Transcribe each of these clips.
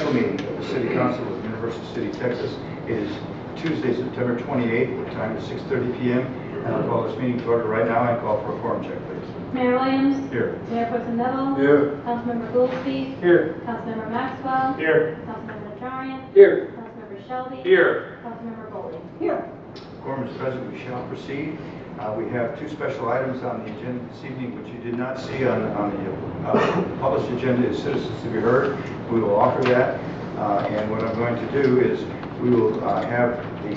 special meeting of the City Council of University City, Texas. It is Tuesday, September 28th. The time is 6:30 p.m. And I'll call this meeting to order right now and call for a quorum check, please. Mayor Williams. Here. Mayor Pro Tem Neville. Here. Councilmember Goolsby. Here. Councilmember Maxwell. Here. Councilmember Najarian. Here. Councilmember Shelby. Here. Councilmember Golding. Here. Quorum is present. We shall proceed. We have two special items on the agenda this evening, which you did not see on the published agenda is citizens to be heard. We will offer that. And what I'm going to do is we will have the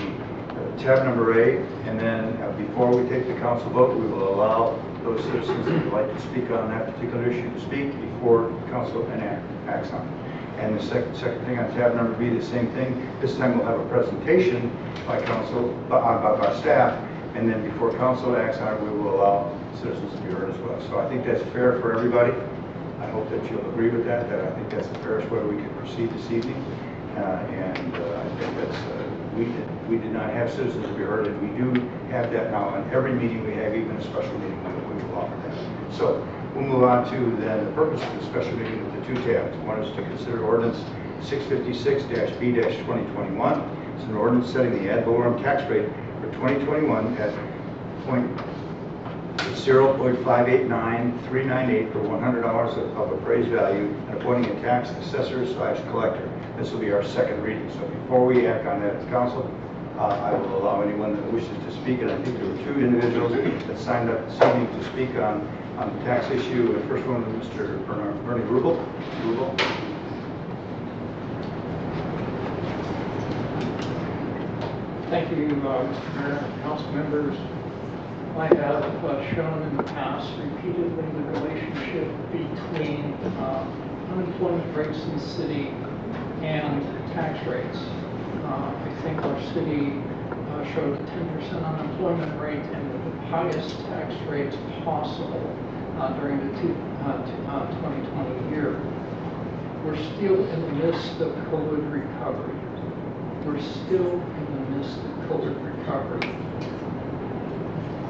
tab number 8, and then before we take the council vote, we will allow those citizens that would like to speak on that particular issue to speak before council acts on it. And the second thing on tab number B, the same thing. This time we'll have a presentation by council, by staff, and then before council acts on it, we will allow citizens to be heard as well. So I think that's fair for everybody. I hope that you'll agree with that I think that's the fairest way we can proceed this evening. I think that's, we did not have citizens to be heard, and we do have that now on every meeting we have, even a special meeting we will offer that. So we'll move on to then the purpose of the special meeting with the two tabs. One is to consider ordinance 656-B-2021. It's an ordinance setting the ad valorem tax rate for 2021 at 0.589398 for $100 of appraised value and appointing a tax assessor/collector. This will be our second reading. So before we act on that as council, I will allow anyone that wishes to speak, and I think there were two individuals that signed up this evening to speak on the tax issue. The first one was Mr. Bernie Rubel. Thank you, Mr. Mayor, council members. I have shown in the past repeatedly the relationship between unemployment rates in the city and tax rates. I think our city showed a 10% unemployment rate and the highest tax rates possible during the 2020 year. We're still in the midst of COVID recovery. We're still in the midst of COVID recovery.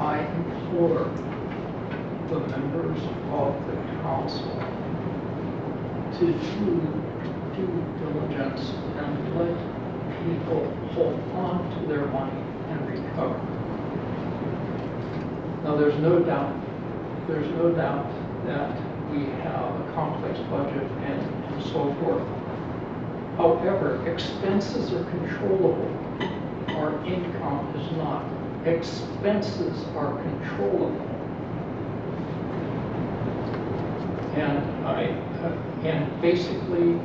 I implore the members of the council to do due diligence and let people hold on to their money and recover. Now, there's no doubt that we have a complex budget and so forth. However, expenses are controllable. Our income is not. Expenses are controllable. And basically,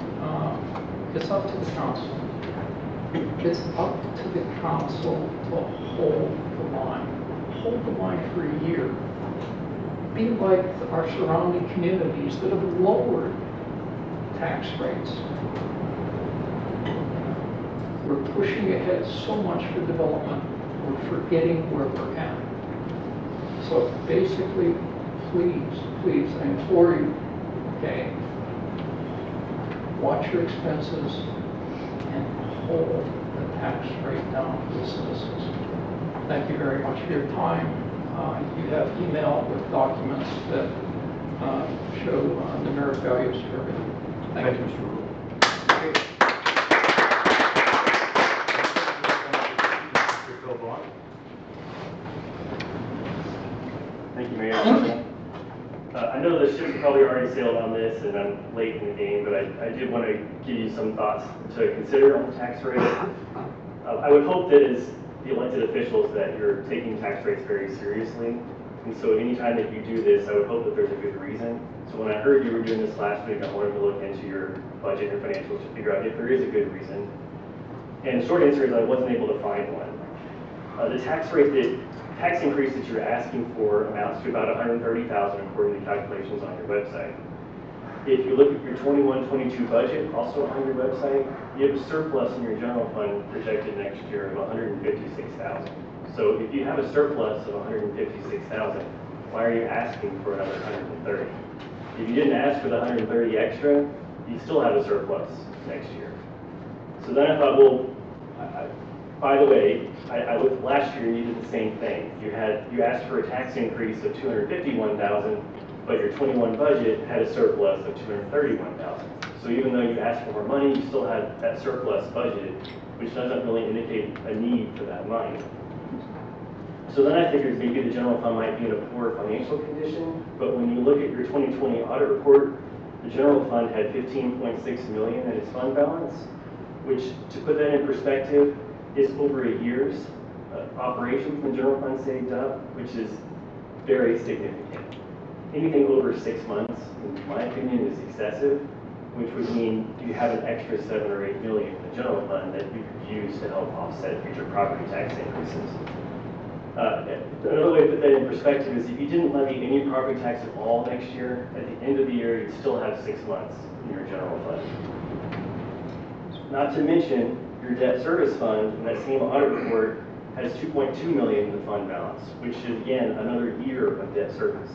it's up to the council. It's up to the council to hold the line. Hold the line for a year. Be like our surrounding communities that have lowered tax rates. We're pushing ahead so much for development, we're forgetting where we're at. So basically, please, I implore you, okay, watch your expenses and hold the tax rate down for the citizens. Thank you very much for your time. You have email with documents that show the merit values for everything. Thank you, Mr. Rule. Thank you, Mayor. I know the ship's probably already sailed on this, and I'm late in the game, but I did want to give you some thoughts to consider on the tax rate. I would hope that as the elected officials that you're taking tax rates very seriously, and so anytime that you do this, I would hope that there's a good reason. So when I heard you were doing this last week, I wanted to look into your budget and financials to figure out if there is a good reason. And the short answer is I wasn't able to find one. The tax increase that you're asking for amounts to about $130,000 according to calculations on your website. If you look at your 21-22 budget, also on your website, you have a surplus in your general fund projected next year of $156,000. So if you have a surplus of $156,000, why are you asking for another $130,000? If you didn't ask for the $130,000 extra, you still have a surplus next year. So then I thought, well, by the way, I looked last year and you did the same thing. You asked for a tax increase of $251,000, but your 21 budget had a surplus of $231,000. So even though you asked for more money, you still had that surplus budget, which doesn't really indicate a need for that money. So then I figured maybe the general fund might be in a poor financial condition, but when you look at your 2020 audit report, the general fund had 15.6 million in its fund balance, which, to put that in perspective, is over a year's operation from the general fund saved up, which is very significant. Anything over 6 months, in my opinion, is excessive, which would mean you have an extra 7 or 8 million in the general fund that you could use to help offset future property tax increases. Another way to put that in perspective is if you didn't levy any property tax at all next year, at the end of the year, you'd still have 6 months in your general fund. Not to mention, your debt service fund in that same audit report has 2.2 million in the fund balance, which is again another year of debt service.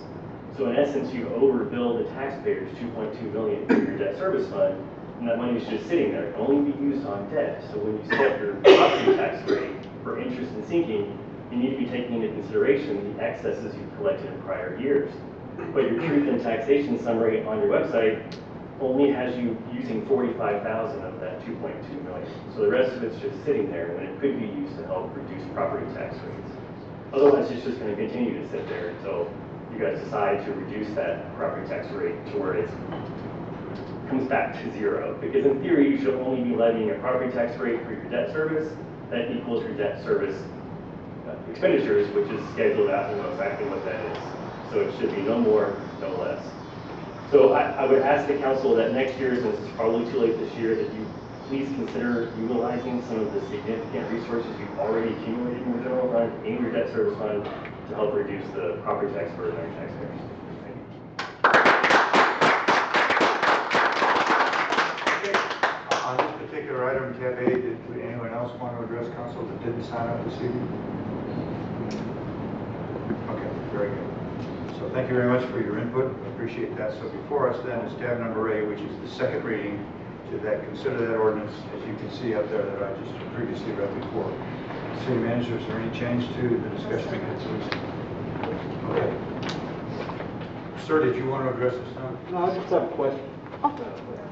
So in essence, you overbilled the taxpayers 2.2 million for your debt service fund, and that money is just sitting there. It can only be used on debt. So when you set your property tax rate for interest and sinking, you need to be taking into consideration the excesses you've collected in prior years. But your truth and taxation summary on your website only has you using 45,000 of that 2.2 million. So the rest of it's just sitting there when it could be used to help reduce property tax rates. Otherwise, it's just going to continue to sit there until you guys decide to reduce that property tax rate to where it comes back to zero. Because in theory, you should only be levying a property tax rate for your debt service that equals your debt service expenditures, which is scheduled out and know exactly what that is. So it should be no more, no less. So I would ask the council that next year, since it's probably too late this year, that you please consider utilizing some of the significant resources you've already accumulated in your general fund and your debt service fund to help reduce the property tax burden on your taxpayers. Thank you. On this particular item, tab A, did anyone else want to address council that didn't sign up this evening? Okay, very good. So thank you very much for your input. I appreciate that. So before us then is tab number A, which is the second reading to that, consider that ordinance, as you can see up there that I just previously read before. City Manager, is there any change to the discussion we had, please? Okay. Sir, did you want to address this now? No, I just have a question.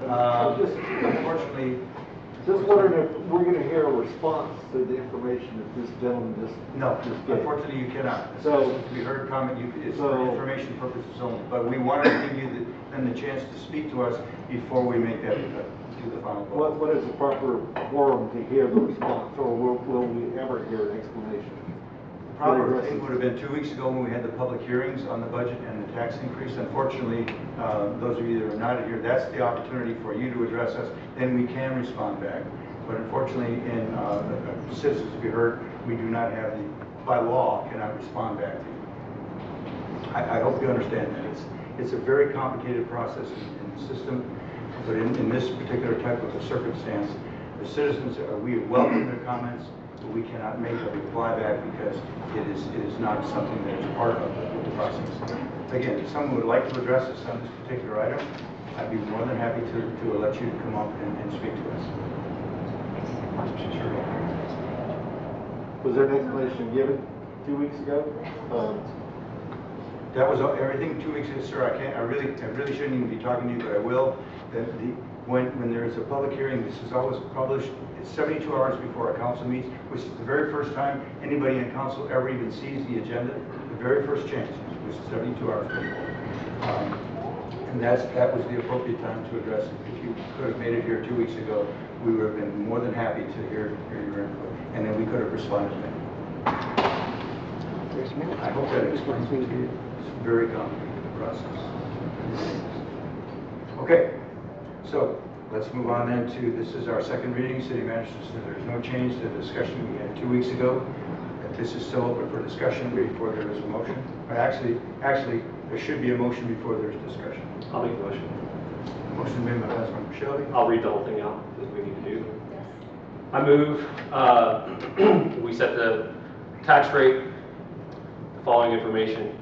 Unfortunately, Just wondering if we're going to hear a response to the information that this gentleman no, just gave. unfortunately you cannot. So- We heard comment, it's So- for information purposes only, but we wanted to give you then the chance to speak to us before we make that, do the final vote. What is the proper forum to hear the response, or will we ever hear an explanation? Proper thing would have been 2 weeks ago when we had the public hearings on the budget and the tax increase. Unfortunately, those of you that are not here, that's the opportunity for you to address us, then we can respond back. But unfortunately, in citizens to be heard, we do not have the, by law, cannot respond back to you. I hope you understand that. It's a very complicated process in the system, but in this particular type of a circumstance, the citizens, we welcome their comments, but we cannot make a reply back because it is not something that is part of the process. Again, if someone would like to address us on this particular item, I'd be more than happy to let you come up and speak to us. Was there an explanation given 2 weeks ago? That was everything 2 weeks ago, sir. I really shouldn't even be talking to you, but I will. When there is a public hearing, this is always published. It's 72 hours before our council meets, which is the very first time anybody in council ever even sees the agenda. The very first chance, which is 72 hours before. And that was the appropriate time to address it. If you could have made it here 2 weeks ago, we would have been more than happy to hear your input, and then we could have responded to it. I hope that explains it to you. It's a very complicated process. Okay, so let's move on then to, this is our second reading. City Manager said there's no change to the discussion we had 2 weeks ago. That this is still open for discussion before there is a motion. But actually, there should be a motion before there's discussion. I'll make the motion. Motion made by Councilmember Shelby. I'll read the whole thing out, as we need to do. I move, we set the tax rate, the following information.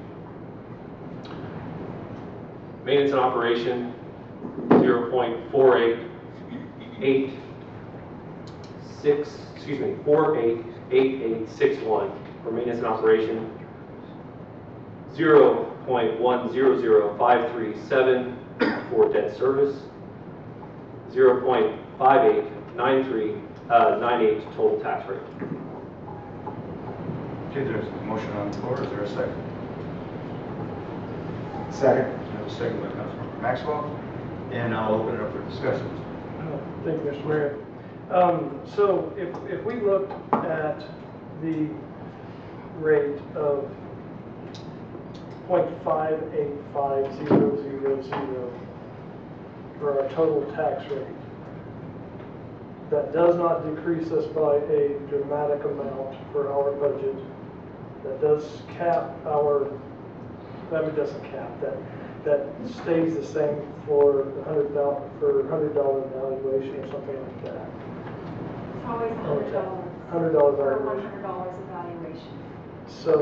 Maintenance and operation, 488861 for maintenance and operation, 0.100537 for debt service, 0.5898 total tax rate. Okay, there's a motion on the floor. Is there a second? Second. I have a second by Councilmember Maxwell, and I'll open it up for discussion. Thank you, Mr. Mayor. So if we look at the rate of 0.585000 for our total tax rate, that does not decrease us by a dramatic amount for our budget. That does cap our, that doesn't cap, that stays the same for the $100 valuation or something like that. It's always $100. $100 For valuation. $100 evaluation. So,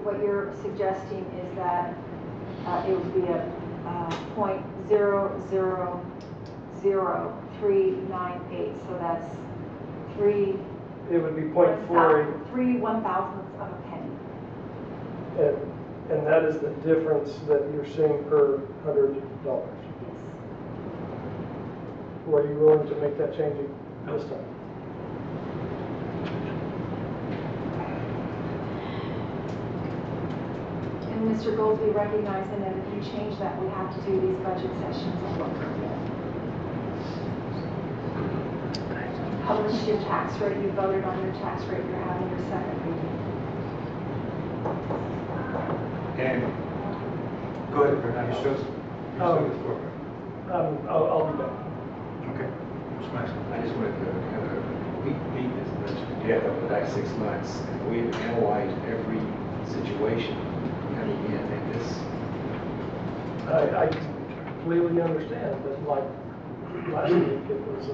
What you're suggesting is that it would be a .000398, so that's it would be 0.48, 3/1000th of a penny. and that is the difference that you're seeing per $100. Yes. Were you willing to make that change this time? And Mr. Goldsby recognizing that if you change that, we have to do these budget sessions all over again. You published your tax rate, you voted on your tax rate, you're having your second reading. And go ahead, Bernard. You still get the floor. I'll be back. Okay. Mr. Maxwell. I just wanted to kind of beat this budget together over the last 6 months, and we've analyzed every situation coming in, and this, I completely understand, but like last week, it was,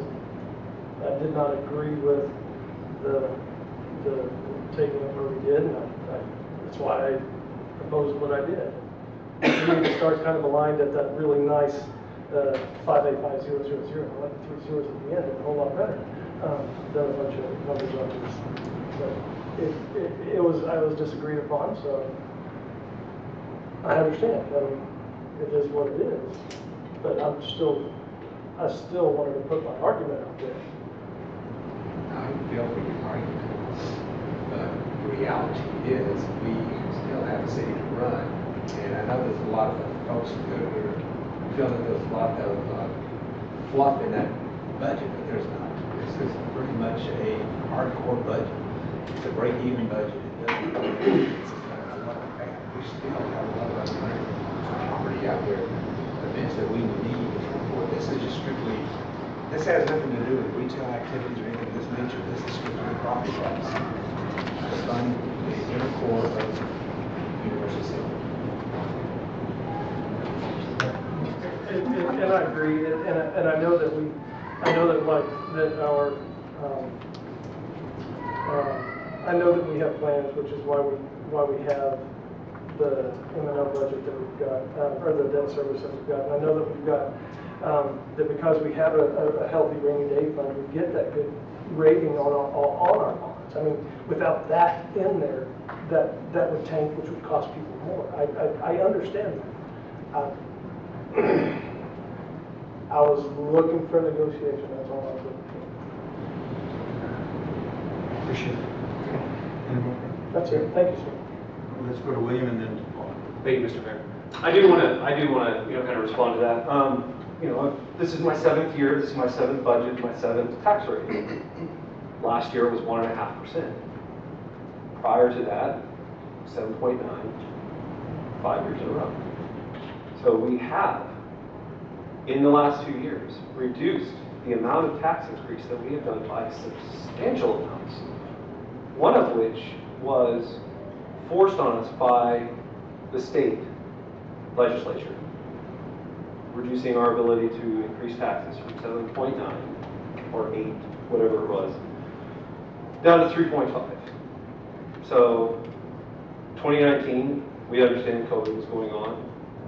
I did not agree with the taking it where we did, and that's why I proposed what I did. To me, it starts kind of aligned at that really nice 585000. I like the 3 zeros at the end, it's a whole lot better than a bunch of numbers on this. But it was disagreed upon, so I understand. I mean, it is what it is. But I still wanted to put my argument out there. I feel for your argument, but the reality is we still have a city to run, and I know there's a lot of folks who feel that there's a lot of fluff in that budget, but there's not. This is pretty much a hardcore budget. It's a break-even budget. It doesn't go it's a lot of bad. We still have a lot of other property out there, events that we need for. This is just strictly, this has nothing to do with retail activities or anything of this nature. This is strictly property tax to fund the inner core of Universal City. And I agree, and I know that I know that we have plans, which is why we have the M&L budget that we've got, or the debt service that we've got. And I know that we've got, that because we have a healthy rainy day fund, we get that good rating on our bonds. I mean, without that in there, that would tank, which would cost people more. I understand that. I was looking for negotiation, that's all I was looking for. Appreciate it. Any more? That's it, thank you, sir. Let's go to William and then to Paul. Thank you, Mr. Mayor. I do want to, kind of respond to that. This is my 7th year, this is my 7th budget, my 7th tax rate. Last year was 1.5%. Prior to that, 7.9, 5 years in a row. So we have, in the last 2 years, reduced the amount of tax increase that we have done by substantial amounts. One of which was forced on us by the state legislature, reducing our ability to increase taxes from 7.9 or 8, whatever it was, down to 3.5. So 2019, we understand COVID was going on.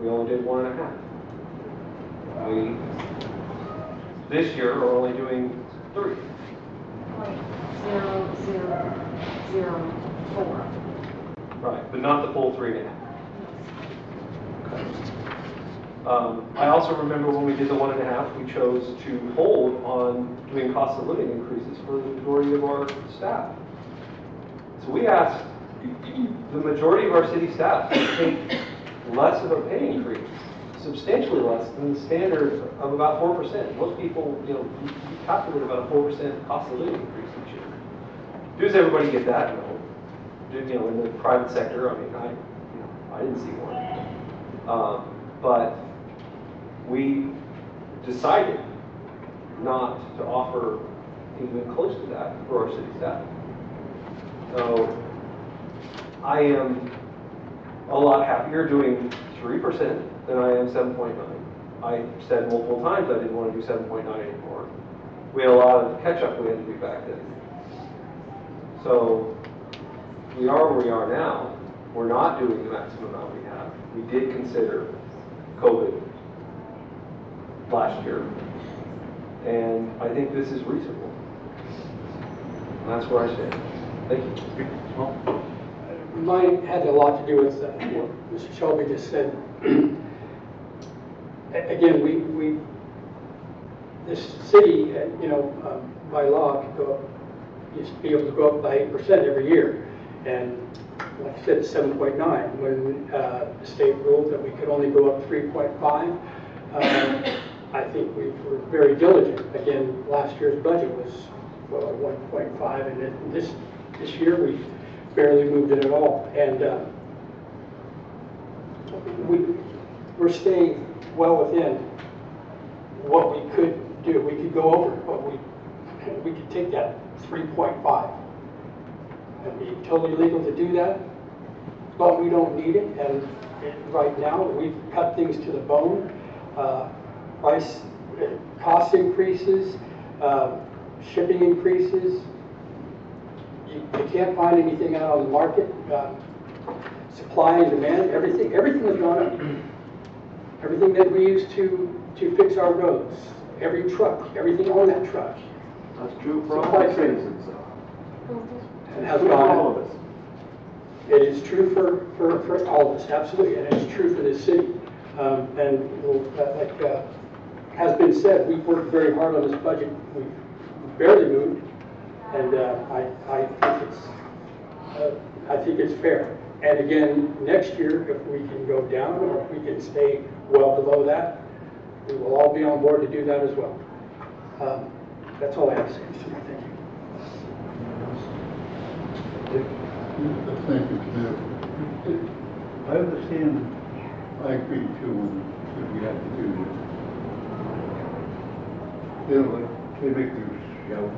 We only did 1.5. This year are only doing 3. .0004. Right, but not the full 3.5. I also remember when we did the 1.5, we chose to hold on doing cost of living increases for the majority of our staff. So we asked the majority of our city staff to take less of a pay increase, substantially less than the standard of about 4%. Most people, you calculate about a 4% cost of living increase each year. Does everybody get that? No. In the private sector, I mean, I didn't see one. But we decided not to offer even close to that for our city staff. So I am a lot happier doing 3% than I am 7.9. I said multiple times I didn't want to do 7.9 anymore. We had a lot of catch-up we had to do back then. So we are where we are now. We're not doing the maximum amount we have. We did consider COVID last year, and I think this is reasonable. And that's where I stand. Thank you. Mine had a lot to do with what Mr. Shelby just said. Again, we this city, by law, could go up, used to be able to go up by 8% every year, and like I said, 7.9. When the state ruled that we could only go up 3.5, I think we were very diligent. Again, last year's budget was 1.5, and then this year we barely moved it at all. And we're staying well within what we could do. We could go over, but we could take that 3.5. It'd be totally legal to do that, but we don't need it. And right now, we've cut things to the bone. Cost increases, shipping increases. You can't find anything out on the market. Supply and demand, everything has gone up. Everything that we use to fix our roads, every truck, everything on that truck. That's true for all the citizens. It has gone up. All of us. It is true for all of us, absolutely, and it's true for this city. Like has been said, we've worked very hard on this budget. We've barely moved, and I think it's fair. And again, next year, if we can go down or if we can stay well below that, we will all be on board to do that as well. That's all I have to say, Mr. Mayor. Thank you. Thank you, Mayor. I understand, I agree too, that we have to do this. They make you shout.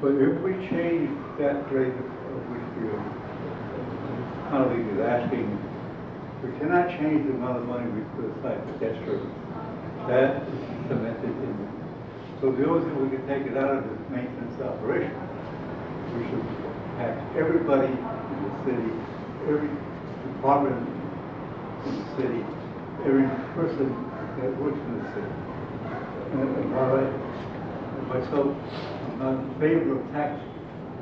But if we change that rate of which the colleague is asking, we cannot change the amount of money we put aside for debt service. That is cemented in there. So the only thing we can take it out of is maintenance operation. We should tax everybody in the city, every department in the city, every person that works in the city. And while myself, I'm not in favor of tax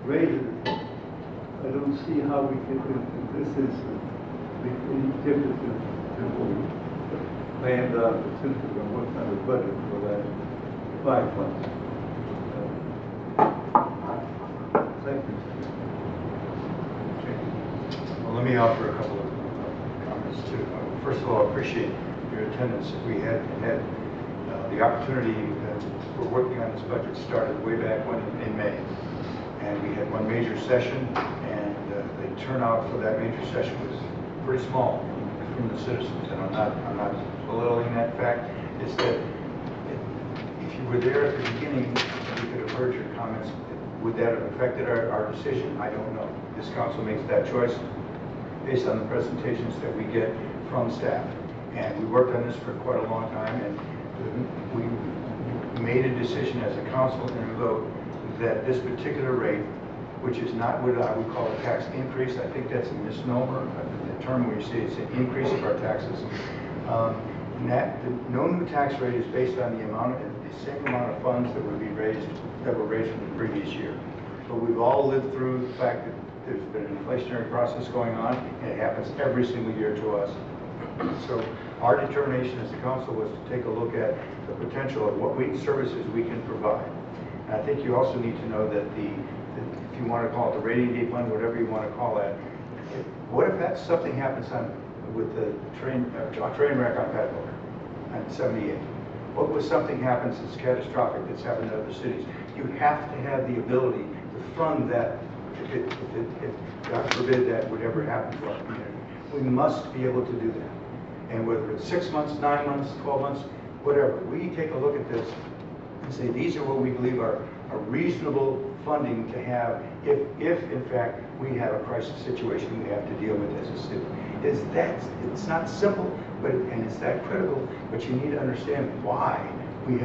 raises, I don't see how we can, in this instance, make any difference in what we planned on since we've been working on the budget for the last 5 months. Thank you. Well, let me offer a couple of comments too. First of all, I appreciate your attendance. We had the opportunity for working on this budget started way back when in May, and we had one major session, and the turnout for that major session was pretty small from the citizens. And I'm not belittling that fact. It's that if you were there at the beginning, we could have heard your comments. Would that have affected our decision? I don't know. This council makes that choice based on the presentations that we get from staff. And we worked on this for quite a long time, and we made a decision as a council in a vote that this particular rate, which is not what I would call a tax increase, I think that's a misnomer, the term where you say it's an increase of our taxes. No new tax rate is based on the same amount of funds that were raised from the previous year. But we've all lived through the fact that there's been an inflationary process going on, and it happens every single year to us. So our determination as a council was to take a look at the potential of what services we can provide. And I think you also need to know that if you want to call it the rainy day fund, whatever you want to call that, what if that something happens with the train wreck on Petco on 78? What was something happens that's catastrophic that's happened in other cities? You have to have the ability to fund that if God forbid that would ever happen to our community. We must be able to do that. And whether it's 6 months, 9 months, 12 months, whatever, we take a look at this and say these are what we believe are reasonable funding to have if in fact we have a crisis situation we have to deal with as a city. It's not simple, and it's that critical, but you need to understand why we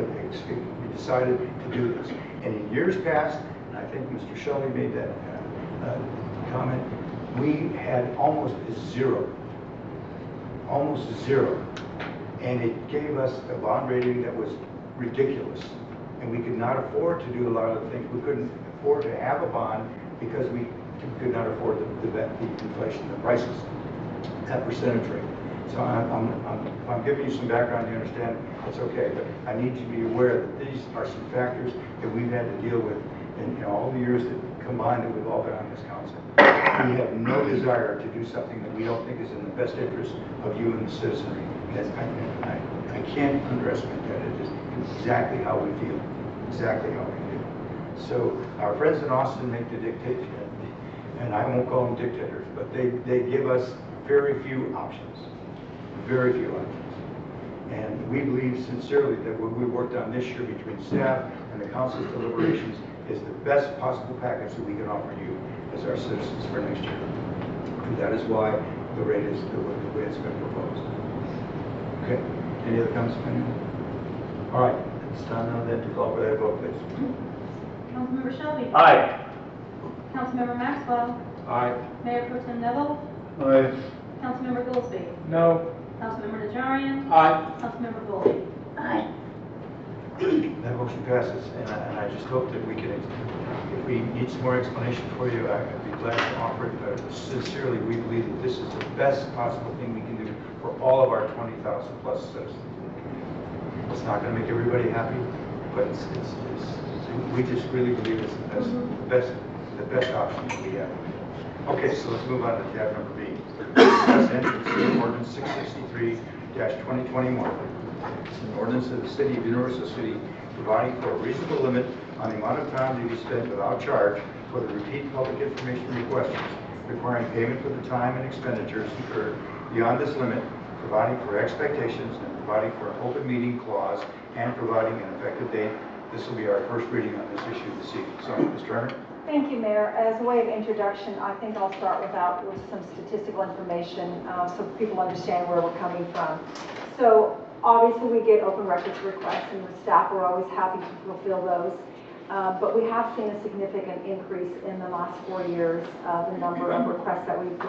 decided to do this. And in years past, and I think Mr. Shelley made that comment, we had almost zero, and it gave us a bond rating that was ridiculous. And we could not afford to do a lot of the things. We couldn't afford to have a bond because we could not afford the inflation, the prices, that percentage rate. So I'm giving you some background, you understand, it's okay, but I need you to be aware that these are some factors that we've had to deal with in all the years that combined that we've all been on this council. We have no desire to do something that we don't think is in the best interest of you and the citizenry. I can't underestimate that. It is exactly how we feel, exactly how we feel. So our friends in Austin make the dictation, and I won't call them dictators, but they give us very few options, very few options. And we believe sincerely that what we worked on this year between staff and the council's deliberations is the best possible package that we can offer you as our citizens for next year. And that is why the rate is the way it's been proposed. Okay, any other comments from anyone? All right, it's time now then to call for that vote, please. Councilmember Shelby. Aye. Councilmember Maxwell. Aye. Mayor Pro Tem Neville. Aye. Councilmember Goolsby. No. Councilmember Najarian. Aye. Councilmember Goldie. Aye. That motion passes, and I just hope that we can, if we need some more explanation for you, I'd be glad to offer it, but sincerely, we believe that this is the best possible thing we can do for all of our 20,000 plus citizens. It's not going to make everybody happy, but we just really believe it's the best option that we have. Okay, so let's move on to tab number B. Discuss entrance to ordinance 663-2021. It's an ordinance of the City of Universal City providing for a reasonable limit on the amount of time to be spent without charge for the repeat public information requests, requiring payment for the time and expenditures incurred beyond this limit, providing for expectations, and providing for an open meeting clause, and providing an effective date. This will be our first reading on this issue this evening. So, Ms. Turner? Thank you, Mayor. As a way of introduction, I think I'll start with some statistical information so people understand where we're coming from. So obviously we get open records requests and the staff are always happy to fulfill those. But we have seen a significant increase in the last 4 years of the number of requests that we've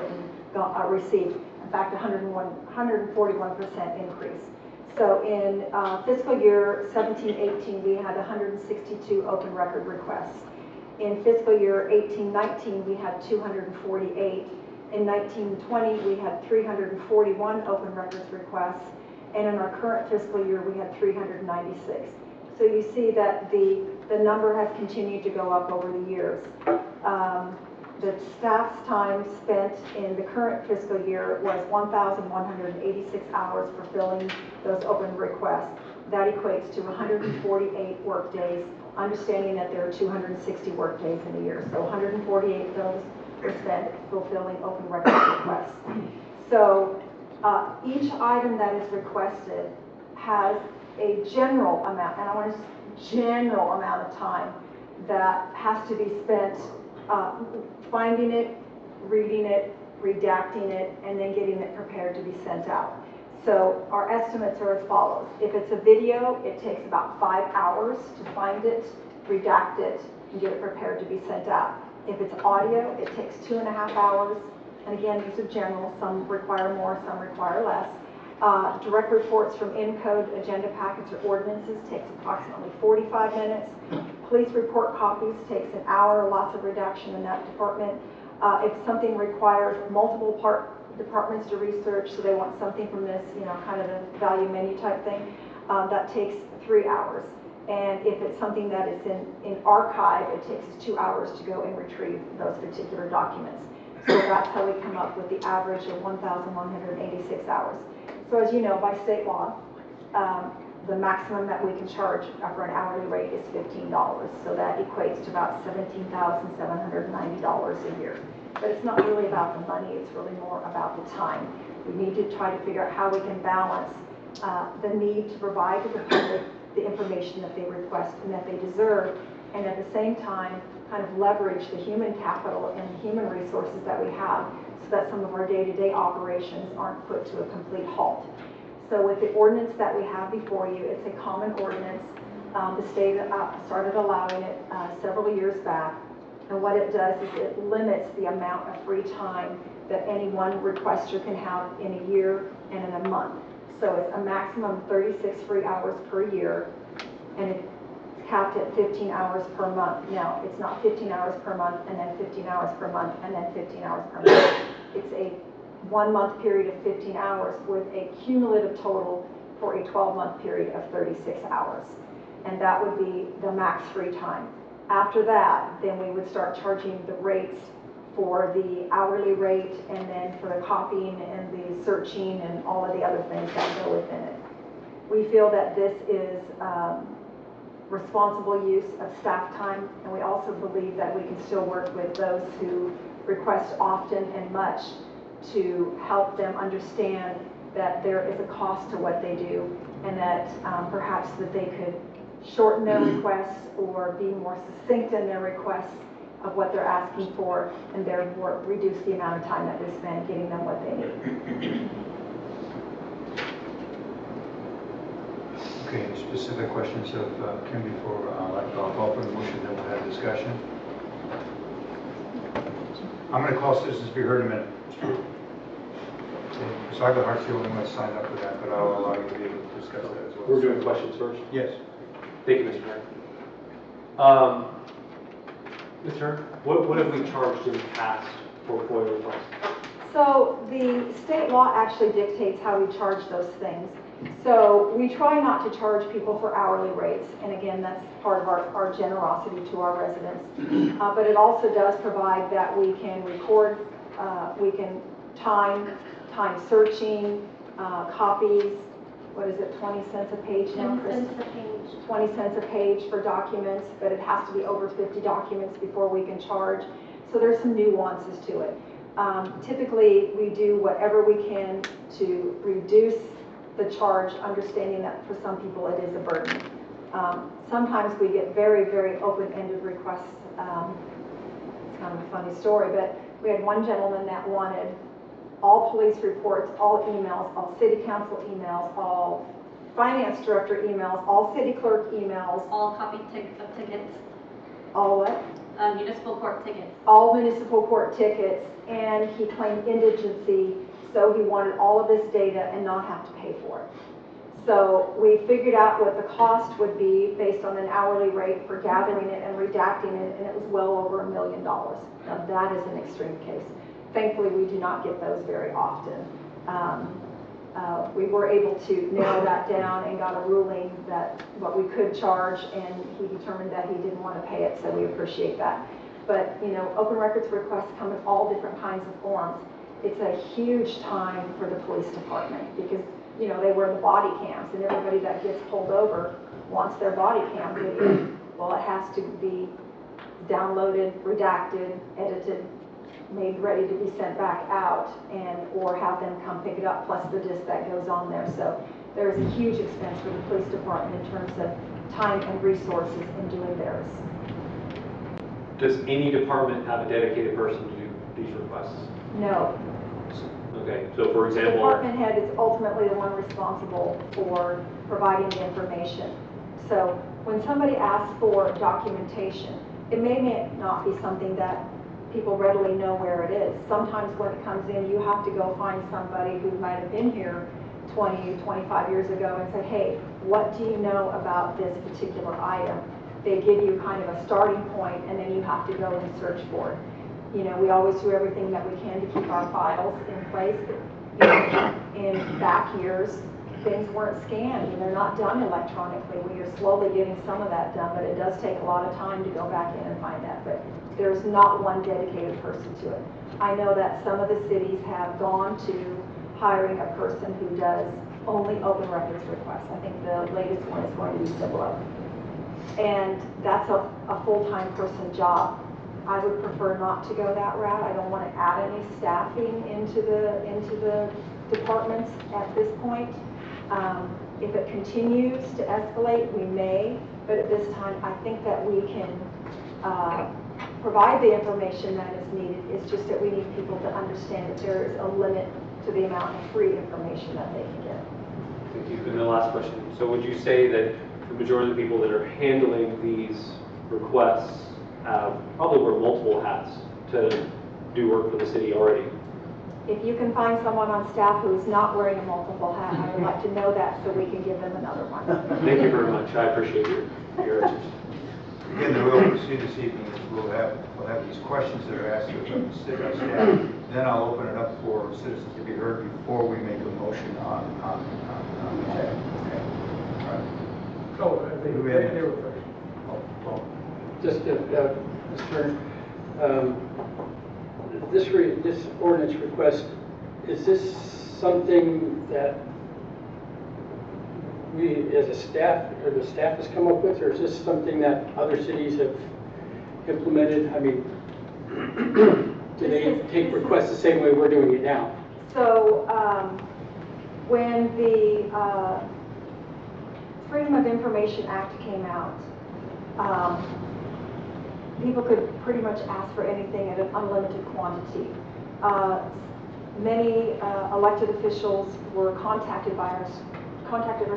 received. In fact, 141% increase. So in fiscal year 17-18, we had 162 open record requests. In fiscal year 18-19, we had 248. In 19-20, we had 341 open records requests. And in our current fiscal year, we had 396. So you see that the number has continued to go up over the years. The staff's time spent in the current fiscal year was 1,186 hours fulfilling those open requests. That equates to 148 work days, understanding that there are 260 work days in a year. So 148 of those were spent fulfilling open record requests. So each item that is requested has a general amount, and I want to general amount of time that has to be spent finding it, reading it, redacting it, and then getting it prepared to be sent out. So our estimates are as follows. If it's a video, it takes about 5 hours to find it, redact it, and get it prepared to be sent out. If it's audio, it takes 2.5 hours. And again, these are general. Some require more, some require less. Direct reports from Encode, agenda packets, or ordinances takes approximately 45 minutes. Police report copies takes an hour, lots of redaction in that department. If something requires multiple departments to research, so they want something from this, kind of a value menu type thing. That takes 3 hours. And if it's something that is in archive, it takes 2 hours to go and retrieve those particular documents. So that's how we come up with the average of 1,186 hours. So as you know, by state law, the maximum that we can charge for an hourly rate is $15. So that equates to about $17,790 a year. But it's not really about the money, it's really more about the time. We need to try to figure out how we can balance the need to provide to the public the information that they request and that they deserve, and at the same time kind of leverage the human capital and the human resources that we have so that some of our day-to-day operations aren't put to a complete halt. So with the ordinance that we have before you, it's a common ordinance. The state started allowing it several years back, and what it does is it limits the amount of free time that any one requester can have in a year and in a month. So it's a maximum of 36 free hours per year, and it's capped at 15 hours per month. Now, it's not 15 hours per month, and then 15 hours per month, and then 15 hours per month. It's a 1 month period of 15 hours with a cumulative total for a 12-month period of 36 hours. And that would be the max free time. After that, then we would start charging the rates for the hourly rate, and then for the copying and the searching and all of the other things that go within it. We feel that this is responsible use of staff time, and we also believe that we can still work with those who request often and much to help them understand that there is a cost to what they do, and that perhaps that they could shorten their requests or be more succinct in their requests of what they're asking for, and therefore reduce the amount of time that we spend getting them what they need. Okay, any specific questions of Kim before I'll call for the motion, then we'll have discussion? I'm going to call citizens to be heard in a minute. So I've got the only one signed up for that, but I'll allow you to be able to discuss that as well. We're doing questions first. Yes. Thank you, Mr. Mayor. Mr. What have we charged in the past for FOIA requests? So the state law actually dictates how we charge those things. So we try not to charge people for hourly rates, and again, that's part of our generosity to our residents. But it also does provide that we can record, we can time searching, copies. What is it, 20 cents a page now, Chris? 10 cents a page. 20 cents a page for documents, but it has to be over 50 documents before we can charge. So there's some nuances to it. Typically, we do whatever we can to reduce the charge, understanding that for some people it is a burden. Sometimes we get very, very open-ended requests. It's kind of a funny story, but we had one gentleman that wanted all police reports, all emails, all city council emails, all finance director emails, all city clerk emails, All copy of tickets, all what? municipal court tickets. All municipal court tickets, and he claimed indigency, so he wanted all of this data and not have to pay for it. So we figured out what the cost would be based on an hourly rate for gathering it and redacting it, and it was well over $1 million. Now that is an extreme case. Thankfully, we do not get those very often. We were able to narrow that down and got a ruling that what we could charge, and he determined that he didn't want to pay it, so we appreciate that. But, open records requests come in all different kinds of forms. It's a huge time for the police department because, they wear the body cams, and everybody that gets pulled over wants their body cam video. Well, it has to be downloaded, redacted, edited, made ready to be sent back out, or have them come pick it up, plus the disc that goes on there. So there is a huge expense for the police department in terms of time and resources in doing theirs. Does any department have a dedicated person to do these requests? No. Okay, so for The example, department head is ultimately the one responsible for providing the information. So when somebody asks for documentation, it may not be something that people readily know where it is. Sometimes when it comes in, you have to go find somebody who might have been here 20, 25 years ago and say, hey, what do you know about this particular item? They give you kind of a starting point, and then you have to go and search for it. You know, we always do everything that we can to keep our files in place. But, you know, in back years, things weren't scanned and they're not done electronically. We are slowly getting some of that done, but it does take a lot of time to go back in and find that. But there's not one dedicated person to it. I know that some of the cities have gone to hiring a person who does only open records requests. I think the latest one is going to be Cibolo. And that's a full-time person job. I would prefer not to go that route. I don't want to add any staffing into the departments at this point. If it continues to escalate, we may, but at this time, I think that we can provide the information that is needed. It's just that we need people to understand that there is a limit to the amount of free information that they can get. Thank you. And the last question. So would you say that the majority of the people that are handling these requests probably wear multiple hats to do work for the city already? If you can find someone on staff who's not wearing a multiple hat, I would like to know that so we can give them another one. Thank you very much. I appreciate your answers. Again, the way we'll proceed this evening is we'll have these questions that are asked of the staff. Then I'll open it up for citizens to be heard before we make a motion on the tab. Okay. All right. Oh, I think they were first. Well, Just, Mr. Turner, this ordinance request, is this something that we, as a staff, or the staff has come up with, or is this something that other cities have implemented? I mean, do they take requests the same way we're doing it now? So when the Freedom of Information Act came out, people could pretty much ask for anything at an unlimited quantity. Many elected officials were contacted our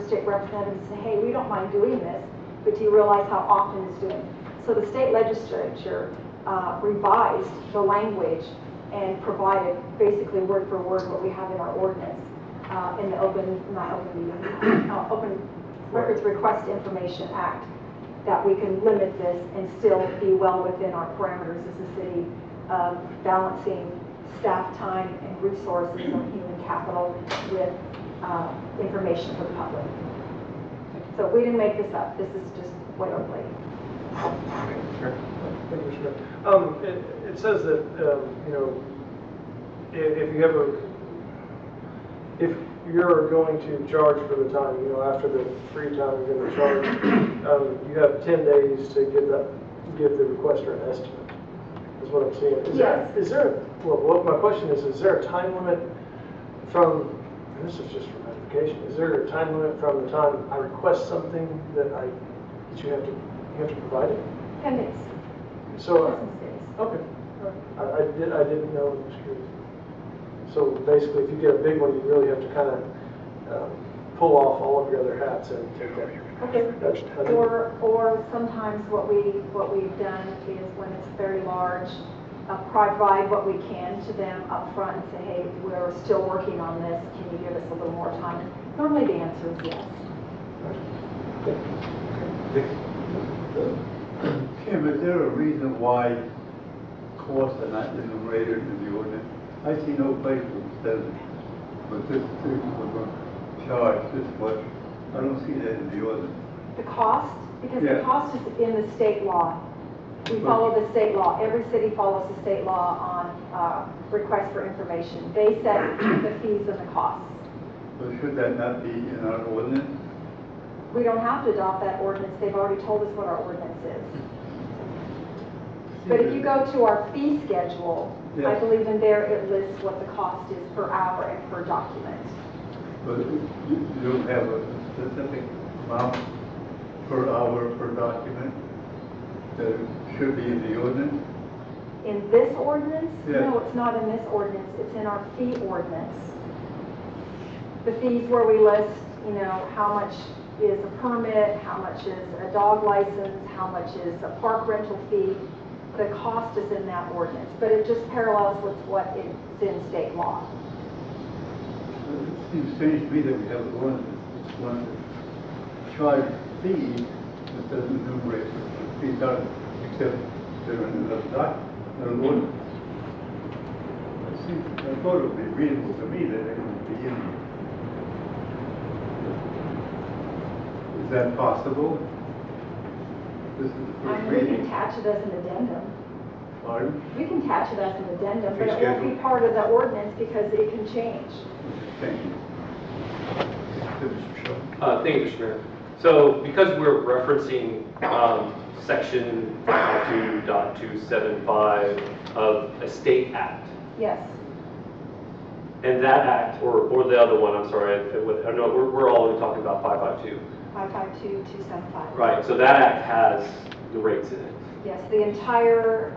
state representatives and said, hey, we don't mind doing this, but do you realize how often it's doing? So the state legislature revised the language and provided basically word for word what we have in our ordinance in the Open Records Request Information Act, that we can limit this and still be well within our parameters as a city of balancing staff time and resources and human capital with information for the public. So we didn't make this up. This is just boilerplate. Thank you, Mr. Mayor. It says that, you know, if you're going to charge for the time, you know, after the free time you're going to charge, you have 10 days to give the requester an estimate, is what I'm seeing. Well, my question is there a time limit from, and this is just for notification, is there a time limit from the time I request something that you have to provide it? 10 days. So, Business days. okay. I didn't know, I was curious. So basically, if you get a big one, you really have to kind of pull off all of your other hats and take that. Okay. Or sometimes what we've done is when it's very large, provide what we can to them up front and say, hey, we're still working on this. Can you give us a little more time? Normally the answer is yes. Kim, is there a reason why costs are not enumerated in the ordinance? I see no place where it says, but this person was going to charge this much. I don't see that in the ordinance. The cost, because Yeah. the cost is in the state law. We follow the state law. Every city follows the state law on requests for information. They set the fees and the costs. So should that not be in our ordinance? We don't have to adopt that ordinance. They've already told us what our ordinance is. But if you go to our fee schedule, I Yes. believe in there it lists what the cost is per hour and per document. But you don't have a specific amount per hour per document that should be in the ordinance? In this ordinance? Yes. No, it's not in this ordinance. It's in our fee ordinance. The fees where we list, you know, how much is a permit, how much is a dog license, how much is a park rental fee. The cost is in that ordinance, but it just parallels with what is in state law. It seems strange to me that we have an ordinance that's going to charge fees that doesn't enumerate what the fees are, except they're in another document, another ordinance. I thought it would be reasonable to me that it would be in here. Is that possible? This is the I first mean, we can reading. attach it as an addendum. Pardon? We can attach it as an addendum, but Fee it won't be schedule. part of the ordinance because it can change. Thank you. Mr. Shaw. Thank you, Mr. Mayor. So because we're referencing section 552.275 of a state act, Yes. and that act, or the other one, I'm sorry, I know we're all only talking about 552. 552-275. Right, so that act has the rates in it. Yes, the entire,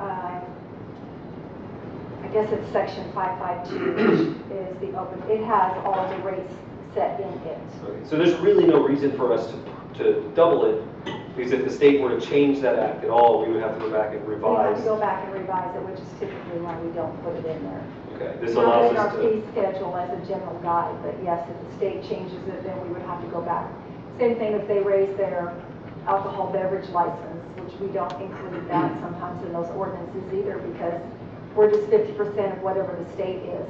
I guess it's section 552 is the open, it has all the rates set in it. Okay, so there's really no reason for us to double it, because if the state were to change that act at all, we would have to go back and We have revise. to go back and revise it, which is typically why we don't put it in there. Okay, this Not allows in our us fee to, schedule as a general guide, but yes, if the state changes it, then we would have to go back. Same thing if they raise their alcohol beverage license, which we don't include that sometimes in those ordinances either, because we're just 50% of whatever the state is.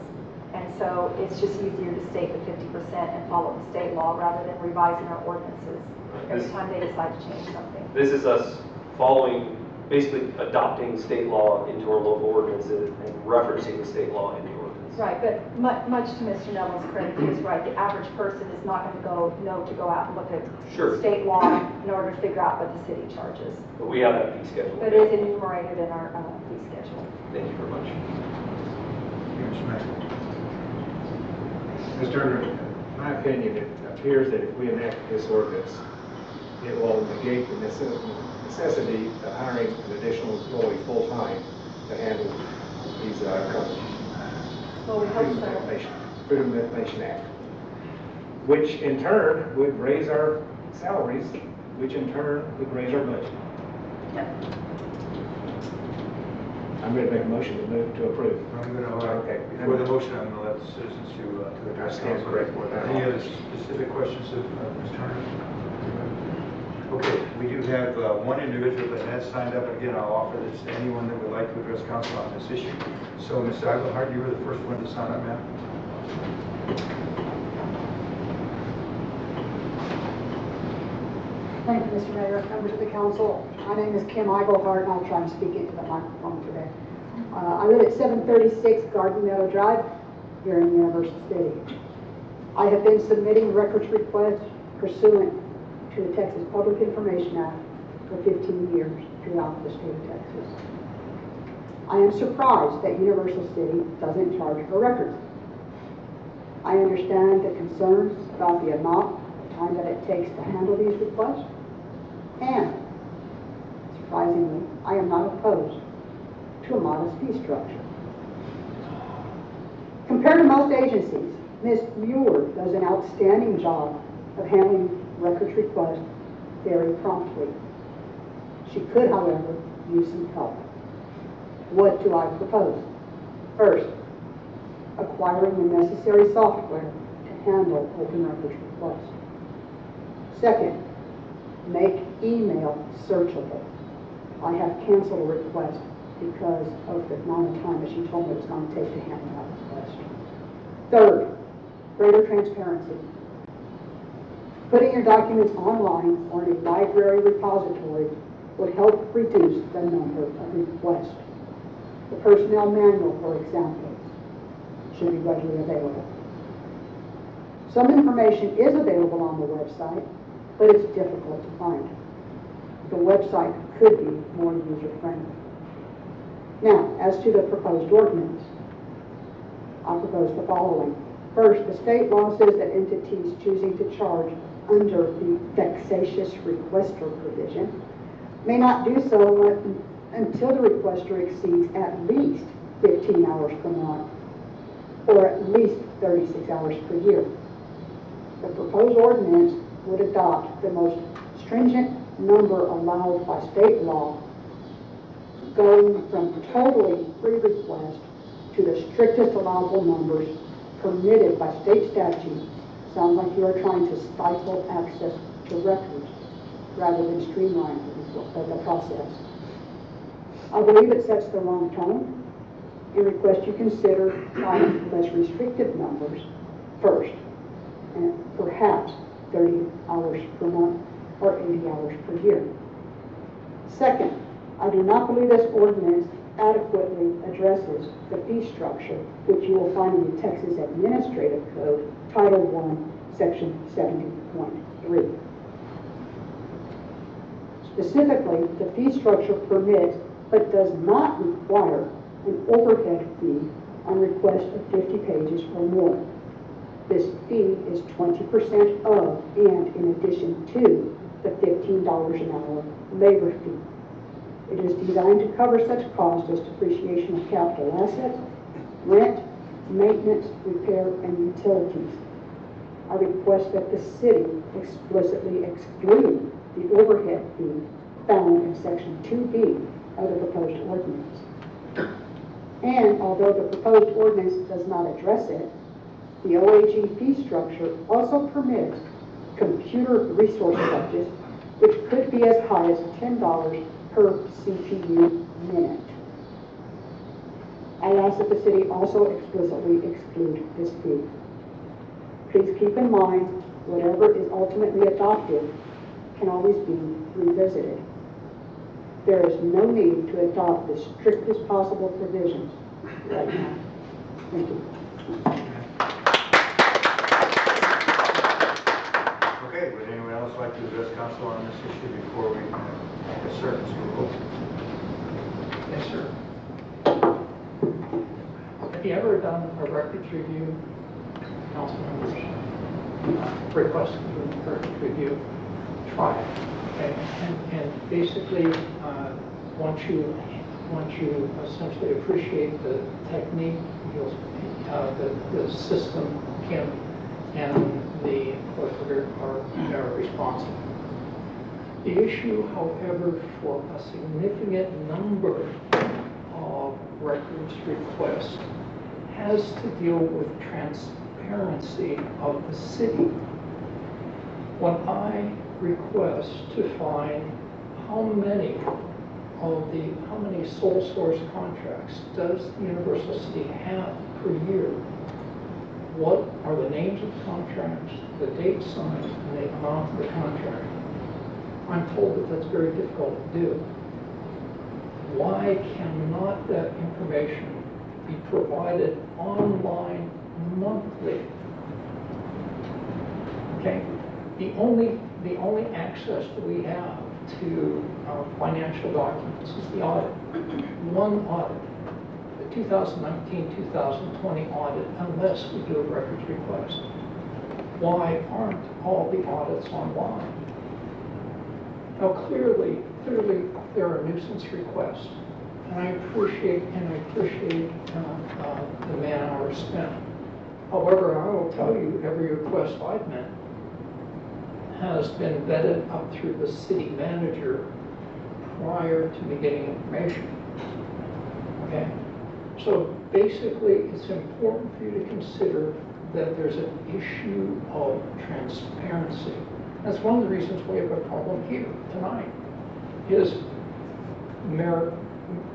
And so it's just easier to state the 50% and follow the state law rather than revising our ordinances every time they decide to change something. this is us following, basically adopting state law into our local ordinances and referencing the state law in the ordinance. Right, but much to Mr. Neville's credit, he is right. The average person is not going to know to go out and look at Sure. state law in order to figure out what the city charges. But we have that fee schedule. But it is enumerated in our fee schedule. Thank you very much. Mr. Mayor. Mr. Turner, in my opinion, it appears that if we enact this ordinance, it will negate the necessity of hiring an additional employee full-time to handle these companies. Well, we hope so. Freedom of Information Act, which in turn would raise our salaries, which in turn would raise our budget. Yep. I'm going to make a motion to move to approve. I'm going to, Okay. before the motion, I'm going to let the citizens to address I stand council. corrected with that. Any other specific questions of Ms. Turner? Okay, we do have one individual that has signed up. Again, I'll offer this to anyone that would like to address council on this issue. So, Ms. Iglehart, you were the first one to sign up, ma'am. Thank you, Mr. Mayor, members of the council. My name is Kim Iglehart, and I'll try and speak into the microphone today. I live at 736 Garden Meadow Drive here in Universal City. I have been submitting records requests pursuant to the Texas Public Information Act for 15 years throughout the state of Texas. I am surprised that Universal City doesn't charge for records. I understand the concerns about the amount of time that it takes to handle these requests, and surprisingly, I am not opposed to a modest fee structure. Compared to most agencies, Ms. Mueller does an outstanding job of handling records requests very promptly. She could, however, use some help. What do I propose? First, acquiring the necessary software to handle open records requests. Second, make email searchable. I have canceled a request because of the amount of time that she told me it was going to take to handle that request. Third, greater transparency. Putting your documents online or in a library repository would help reduce the number of requests. The personnel manual, for example, should be readily available. Some information is available on the website, but it's difficult to find. The website could be more user-friendly. Now, as to the proposed ordinance, I propose the following. First, the state law says that entities choosing to charge under the vexatious requester provision may not do so until the requester exceeds at least 15 hours per month or at least 36 hours per year. The proposed ordinance would adopt the most stringent number allowed by state law, going from totally free request to the strictest allowable numbers permitted by state statute. Sounds like you are trying to stifle access to records rather than streamline the process. I believe it sets the wrong tone and request you consider trying less restrictive numbers first, and perhaps 30 hours per month or 80 hours per year. Second, I do not believe this ordinance adequately addresses the fee structure, which you will find in the Texas Administrative Code, Title I, Section 70.3. Specifically, the fee structure permits but does not require an overhead fee on request of 50 pages or more. This fee is 20% of and in addition to the $15 an hour labor fee. It is designed to cover such costs as depreciation of capital assets, rent, maintenance, repair, and utilities. I request that the city explicitly exclude the overhead fee found in Section 2B of the proposed ordinance. And although the proposed ordinance does not address it, the OAG fee structure also permits computer resource charges, which could be as high as $10 per CPU minute. I ask that the city also explicitly exclude this fee. Please keep in mind, whatever is ultimately adopted can always be revisited. There is no need to adopt the strictest possible provisions right now. Thank you. Okay, would anyone else like to address council on this issue before we, yes, sir, Mr. Wolf? Yes, sir. Have you ever done a records review, council members? Request for records review? Try it. Okay? And basically, once you essentially appreciate the technique, you'll, the system can and the clerk are responsible. The issue, however, for a significant number of records requests has to deal with transparency of the city. When I request to find how many sole source contracts does the Universal City have per year, what are the names of the contracts, the date signed, and the amount of the contract, I'm told that that's very difficult to do. Why cannot that information be provided online monthly? Okay, the only access that we have to financial documents is the audit. One audit, the 2019-2020 audit, unless we do a records request. Why aren't all the audits online? Now, clearly, there are nuisance requests, and I appreciate the man hours spent. However, I will tell you, every request I've met has been vetted up through the city manager prior to me getting information. Okay, so basically, it's important for you to consider that there's an issue of transparency. That's one of the reasons we have a problem here tonight, is Mayor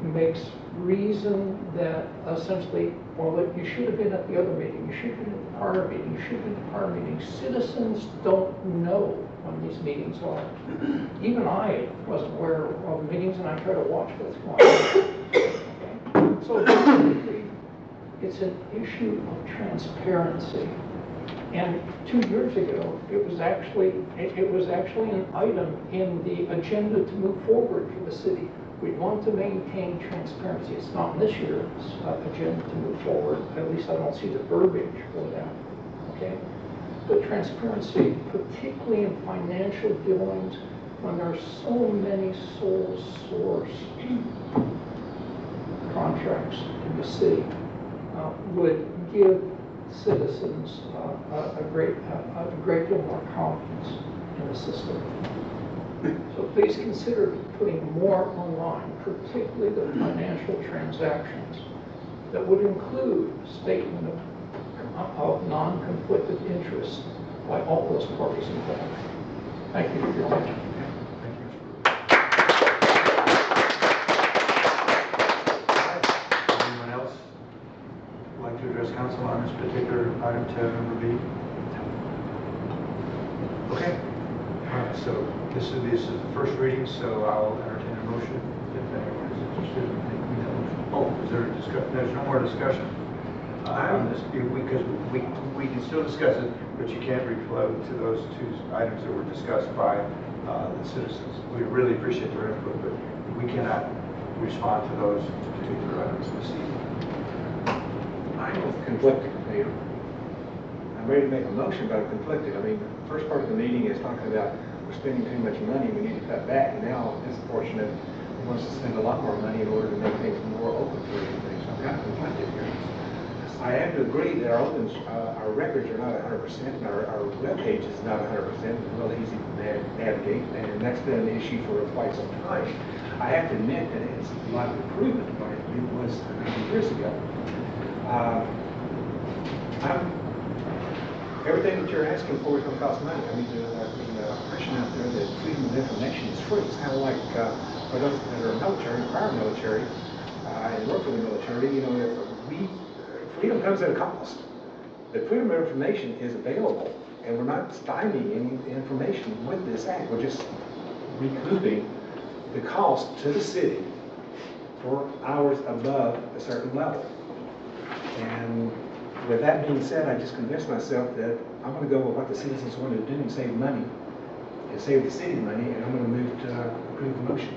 makes reason that essentially, well, you should have been at the other meeting, you should have been at the prior meeting, you should have been at the prior meeting. Citizens don't know when these meetings are. Even I wasn't aware of the meetings, and I try to watch what's going on. Okay? So basically, it's an issue of transparency. And 2 years ago, it was actually an item in the agenda to move forward for the city. We want to maintain transparency. It's not in this year's agenda to move forward. At least I don't see the verbiage for that. Okay, but transparency, particularly in financial dealings, when there are so many sole source contracts in the city, would give citizens a great deal more confidence in the system. So please consider putting more online, particularly the financial transactions that would include statement of non-conflicted interest by all those parties involved. Thank you for your attention. Anyone else item 10 number B? Okay. All right, so this is the first reading, so I'll entertain a motion if anyone is interested in making that motion. Oh, is there a discussion? There's no more discussion on this, because we can still discuss it, but you can't reflow to those two items that were discussed by the citizens. We really appreciate their input, but we cannot respond to those particular items this evening. I'm conflicted, Mayor. I'm ready to make a motion, but I'm conflicted. I mean, the first part of the meeting is talking about we're spending too much money, we need to cut back. And now this portion of wants to spend a lot more money in order to make things more open for everything. So I'm kind of conflicted here. I have to agree that our records are not 100%, and our web page is not 100%. It's real easy to navigate, and that's been an issue for quite some time. I have to admit that it's a lot of improvement from what it was a couple of years ago. Everything that you're asking for is going to cost money. I mean, there's an impression out there that freedom of information is free. It's kind of like for those that are military, prior military, and work for the military, you know, freedom comes at a cost. The freedom of information is available, and we're not stymieing any information with this act. We're just recouping the cost to the city for hours above a certain level. And with that being said, I just convinced myself that I'm going to go with what the citizens want to do and save money, and save the city money, and I'm going to move to approve the motion.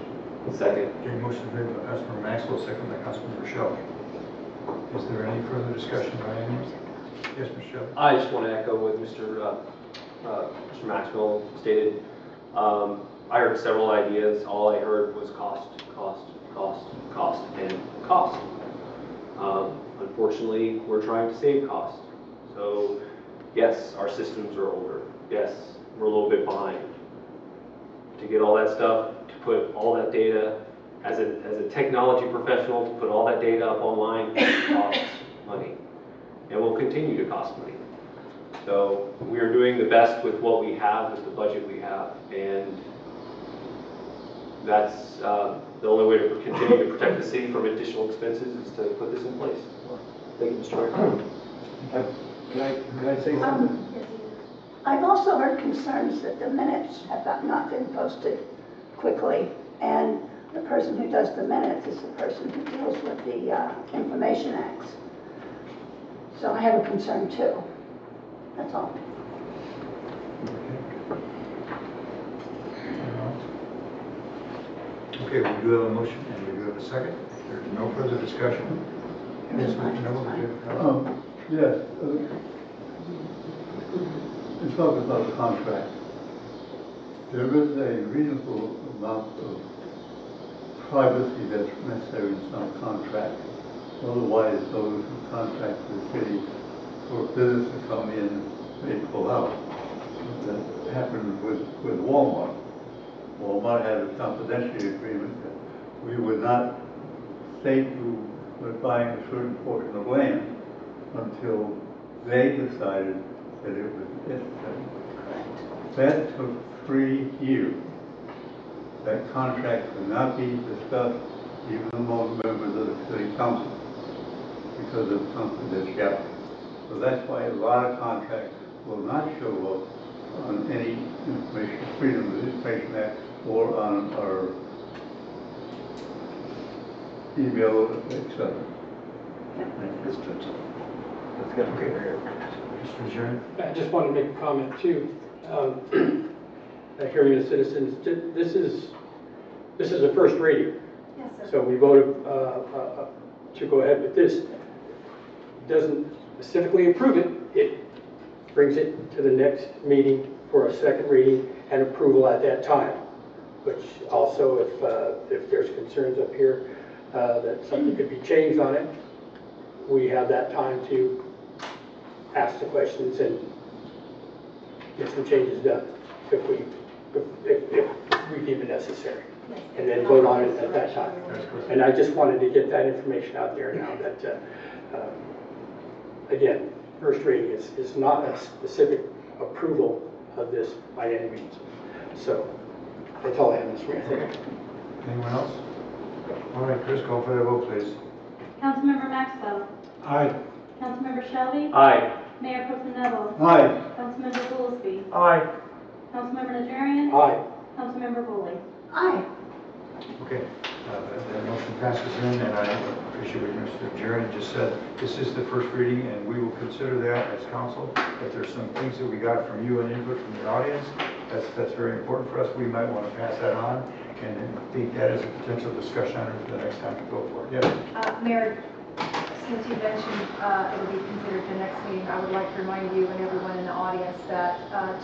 Second. Okay, motion made by Councilmember Maxwell, second by Councilmember Shelley. Is there any further discussion by anyone? Yes, Mr. Shelley. I just want to echo what Mr. Maxwell stated. I heard several ideas. All I heard was cost, and cost. Unfortunately, we're trying to save cost. So, yes, our systems are older. Yes, we're a little bit behind. To get all that stuff, to put all that data, as a technology professional, to put all that data up online costs money, and will continue to cost money. So we are doing the best with what we have, with the budget we have, and that's the only way to continue to protect the city from additional expenses is to put this in place. Thank you, Mr. Mayor. Can I say something? I've also heard concerns that the minutes have not been posted quickly, and the person who does the minutes is the person who deals with the Information Acts. So I have a concern too. That's all. Okay, we do have a motion and we do have a second. There's no further discussion. Yes, Mr. Noble. Yes, it's talking about the contract. There is a reasonable amount of privacy that's necessary in some contracts. Otherwise, those who contract with the city for business to come in may pull out. That happened with Walmart. Walmart had a confidentiality agreement that we would not state who was buying a certain portion of land until they decided that it was necessary. That took 3 years. That contract could not be discussed even among members of the city council because of confidentiality. So that's why a lot of contracts will not show up on any Freedom of Information Act or on our email, etc. That's good. Let's get okay. Mr. Adjourn. I just want to make a comment too. Hearing the citizens, this is a first reading. Yes, sir. So we voted to go ahead with this. Doesn't specifically approve it, it brings it to the next meeting for a second reading and approval at that time. Which also, if there's concerns up here that something could be changed on it, we have that time to ask the questions and get some changes done if we deem it necessary, and then vote on it at that time. And I just wanted to get that information out there now that, again, first reading is not a specific approval of this by any means. So that's all I have, Mr. Mayor. Anyone else? All right, Chris, call for the vote, please. Councilmember Maxwell. Aye. Councilmember Shelby. Aye. Mayor Pro Tem Neville. Aye. Councilmember Goolsby. Aye. Councilmember Najarian. Aye. Councilmember Foley. Aye. Okay, that motion passes in, and I appreciate what Mr. Jerry just said. This is the first reading, and we will consider that as council. If there's some things that we got from you and input from the audience, that's very important for us. We might want to pass that on, and then think that as a potential discussion item for the next time we go for it. Yes? Mayor, since you mentioned it will be considered the next meeting, I would like to remind you and everyone in the audience that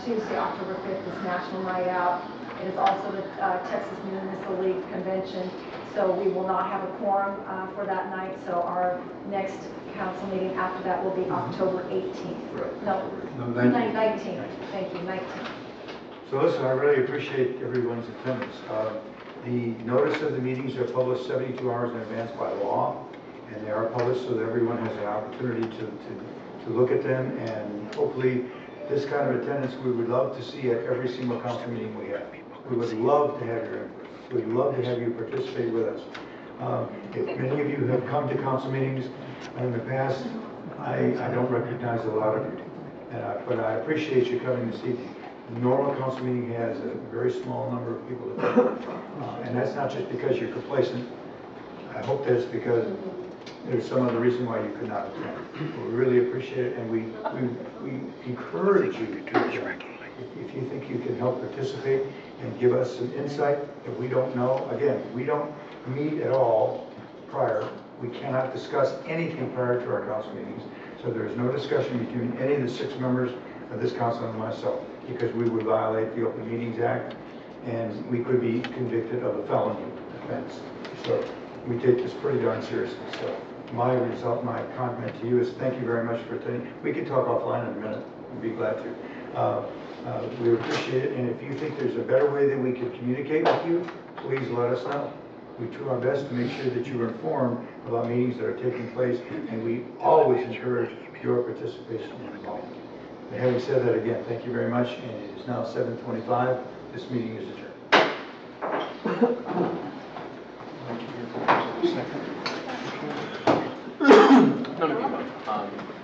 Tuesday, October 5th is National Night Out. It is also the Texas Municipal League Convention, so we will not have a quorum for that night. So our next council meeting after that will be October 18th. Right. No, No, 19th. Thank you, 19th. So listen, I really appreciate everyone's attendance. The notice of the meetings are published 72 hours in advance by law, and they are published so that everyone has an opportunity to look at them, and hopefully this kind of attendance we would love to see at every single council meeting we have. We would love to have your input. We'd love to have you participate with us. If many of you have come to council meetings in the past, I don't recognize a lot of you, but I appreciate you coming this evening. The normal council meeting has a very small number of people attend, and that's not just because you're complacent. I hope that's because there's some other reason why you could not attend. We really appreciate it, and we encourage you to attend. If you think you can help participate and give us some insight that we don't know, again, we don't meet at all prior. We cannot discuss anything prior to our council meetings, so there is no discussion between any of the 6 members of this council and myself, because we would violate the Open Meetings Act, and we could be convicted of a felony offense. So we take this pretty darn seriously. So my comment to you is thank you very much for attending. We can talk offline in a minute. We'd be glad to. We appreciate it, and if you think there's a better way that we can communicate with you, please let us know. We do our best to make sure that you're informed about meetings that are taking place, and we always encourage your participation and involvement. And having said that, again, thank you very much, and it is now 7:25. This meeting is adjourned. None of you know.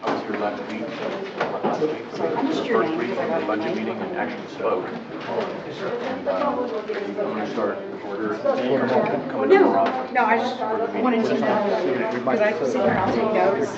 I was here last week for the first reading of the budget meeting and actually spoke. And I'm going to start coming to more often. No, I just wanted to know, because I sit here and I'll take notes.